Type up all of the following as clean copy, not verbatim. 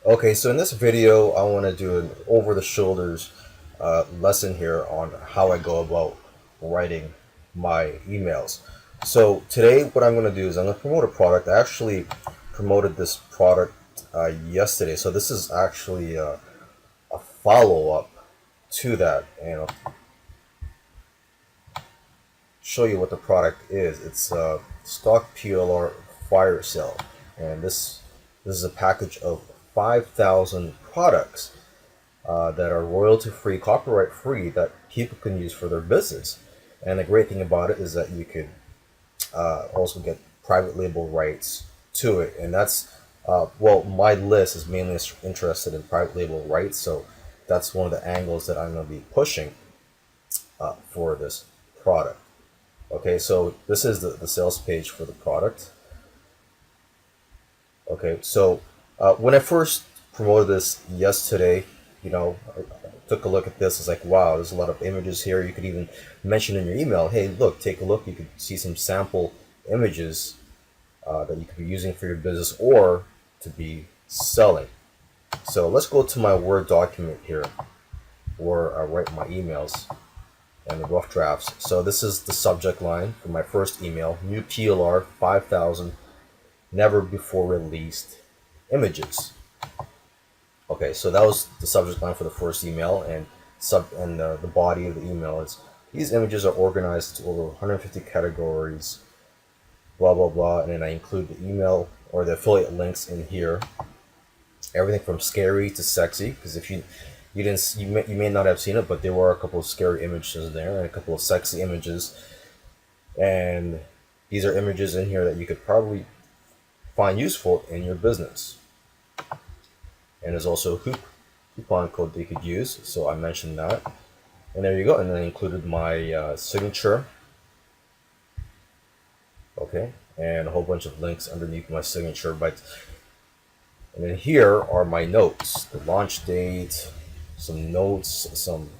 Okay, so in this video, I want to do an over-the-shoulders lesson here on how I go about writing my emails. So today, what I'm going to do is I'm going to promote a product. I actually promoted this product yesterday, so this is actually a follow-up to that, and I'll show you what the product is. It's a stock PLR fire sale, and this is a package of 5,000 products that are royalty free, copyright free, that people can use for their business. And the great thing about it is that you could also get private label rights to it. And that's, well, my list is mainly interested in private label rights. So that's one of the angles that I'm going to be pushing for this product. Okay, so this is the sales page for the product. Okay, so when I first promoted this yesterday, I took a look at this. It's like, wow, there's a lot of images here. You could even mention in your email, hey, look, take a look. You could see some sample images that you could be using for your business or to be selling. So let's go to my Word document here where I write my emails and the rough drafts. So this is the subject line for my first email: new PLR 5,000 never before released images. Okay, so that was the subject line for the first email, and the body of the email is: these images are organized to over 150 categories, blah blah blah, and then I include the email or the affiliate links in here. Everything from scary to sexy, because if you didn't you may not have seen it, but there were a couple of scary images there and a couple of sexy images, and these are images in here that you could probably find useful in your business. And there's also a coupon code that you could use, so I mentioned that. And there you go. And then I included my signature. Okay, and a whole bunch of links underneath my signature. And then here are my notes: the launch date, some notes, some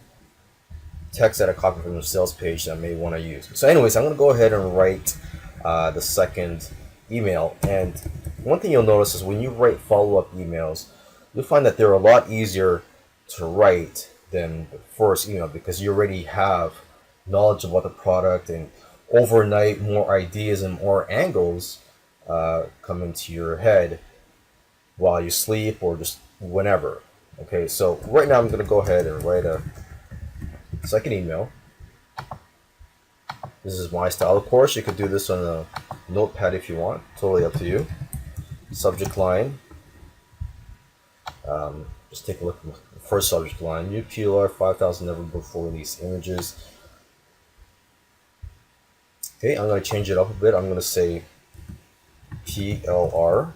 text that I copied from the sales page that I may want to use. So anyways, I'm going to go ahead and write the second email. And one thing you'll notice is when you write follow-up emails, you'll find that they're a lot easier to write than the first email, because you already have knowledge about the product, and overnight more ideas and more angles come into your head while you sleep or just whenever. Okay, so right now I'm going to go ahead and write a second email. This is my style. Of course, you could do this on a notepad if you want. Totally up to you. Subject line. Just take a look at the first subject line: new PLR 5,000 never before released images. Okay, I'm going to change it up a bit. I'm going to say PLR,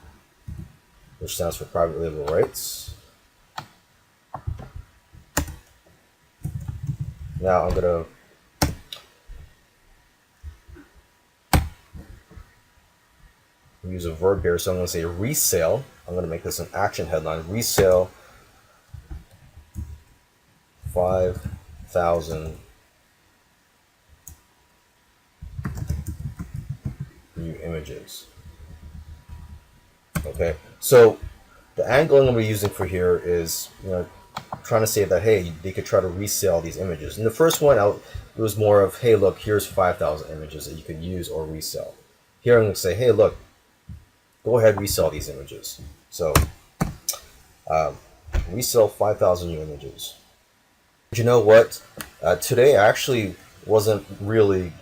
which stands for private label rights. Now I'm going to use a verb here, so I'm going to say resale. I'm going to make this an action headline: resale 5,000 new images. Okay, so the angle I'm going to be using for here is, trying to say that, hey, they could try to resell these images. In the first one, it was more of, hey, look, here's 5,000 images that you could use or resell. Here I'm going to say, hey, look, go ahead, resell these images. So resell 5,000 new images. But you know what? Today I actually wasn't really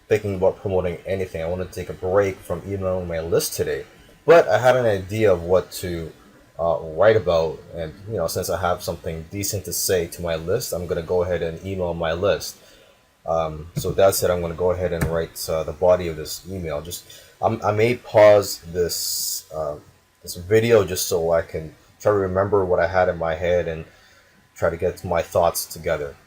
thinking about promoting anything. I wanted to take a break from emailing my list today, but I had an idea of what to write about, and since I have something decent to say to my list, I'm going to go ahead and email my list. So that said, I'm going to go ahead and write the body of this email. I may pause this video just so I can try to remember what I had in my head and try to get my thoughts together.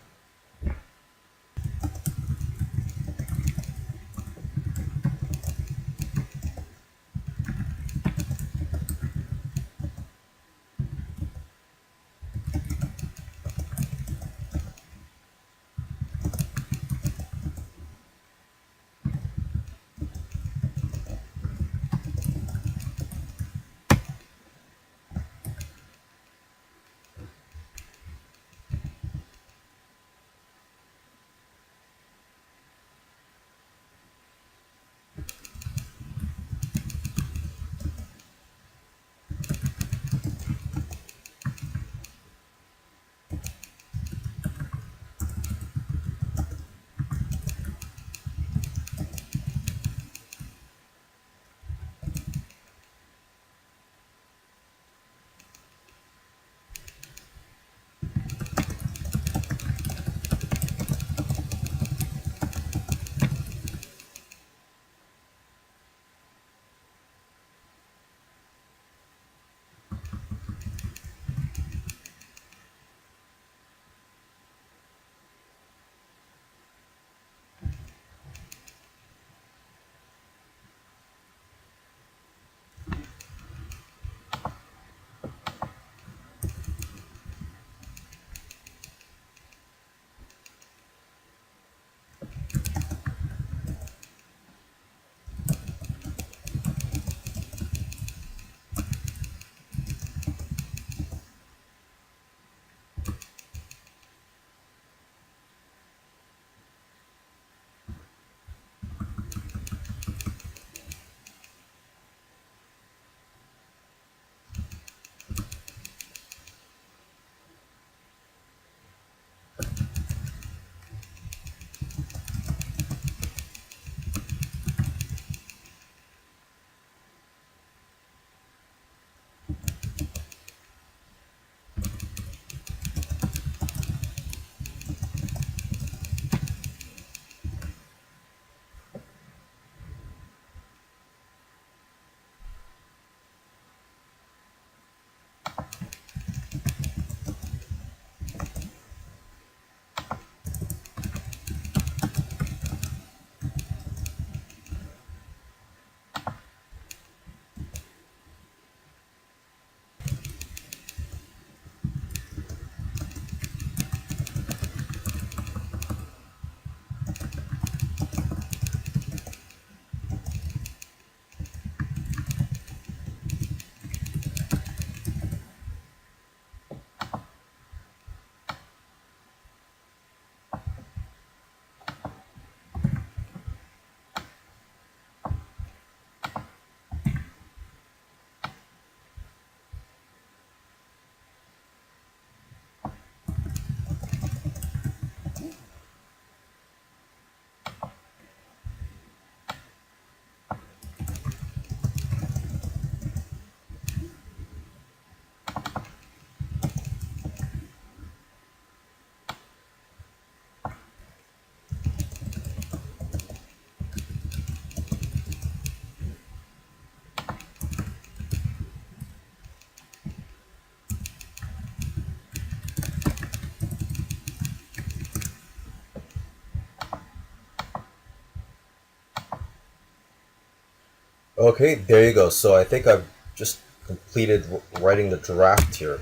Okay, there you go. So I think I've just completed writing the draft here.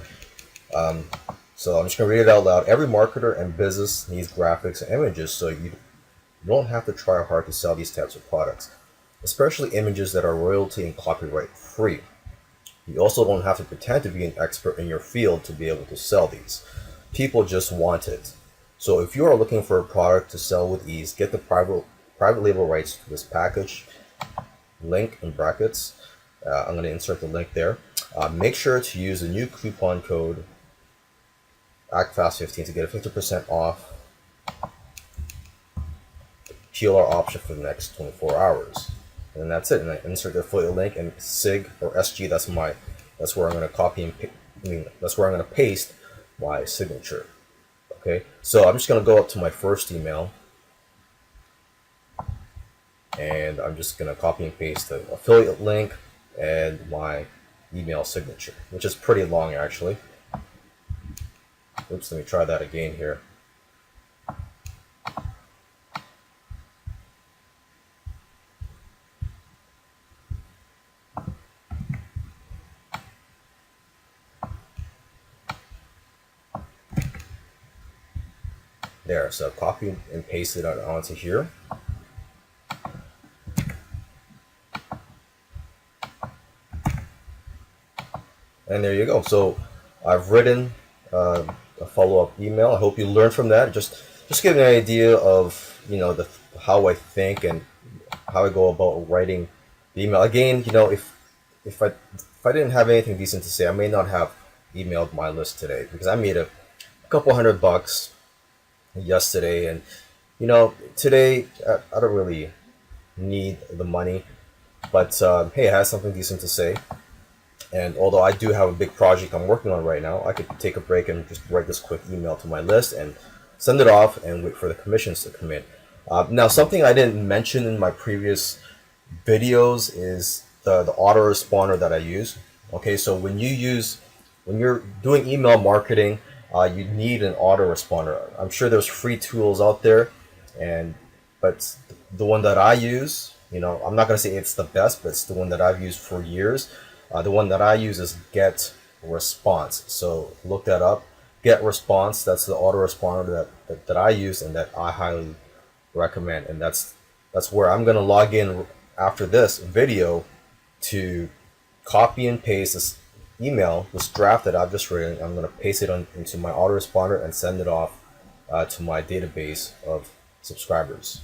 Um, so I'm just gonna read it out loud. Every marketer and business needs graphics and images, so you don't have to try hard to sell these types of products, especially images that are royalty and copyright free. You also don't have to pretend to be an expert in your field to be able to sell these. People just want it. So if you are looking for a product to sell with ease, get the private label rights to this package. Link in brackets. I'm going to insert the link there. Make sure to use the new coupon code ACTFAST15 to get a 50% off PLR option for the next 24 hours. And that's it. And I insert the affiliate link and SIG or SG. That's where I'm going to that's where I'm going to paste my signature. Okay. So I'm just going to go up to my first email, and I'm just going to copy and paste the affiliate link and my email signature, which is pretty long actually. Oops, let me try that again here. There, so copy and paste it onto here. And there you go. So I've written a follow-up email. I hope you learned from that. Just give an idea of how I think and how I go about writing the email. Again, if I didn't have anything decent to say, I may not have emailed my list today because I made a couple $100 yesterday, and today I don't really need the money, but hey, I have something decent to say. And although I do have a big project I'm working on right now, I could take a break and just write this quick email to my list and send it off and wait for the commissions to come in. Now, something I didn't mention in my previous videos is the autoresponder that I use. Okay, so when you're doing email marketing, you need an autoresponder. I'm sure there's free tools out there, and but the one that I use, I'm not gonna say it's the best, but it's the one that I've used for years. The one that I use is Get Response. So look that up. Get Response. That's the autoresponder that I use and that I highly recommend. And that's where I'm gonna log in after this video to copy and paste this email, this draft that I've just written. I'm gonna paste it into my autoresponder and send it off to my database of subscribers.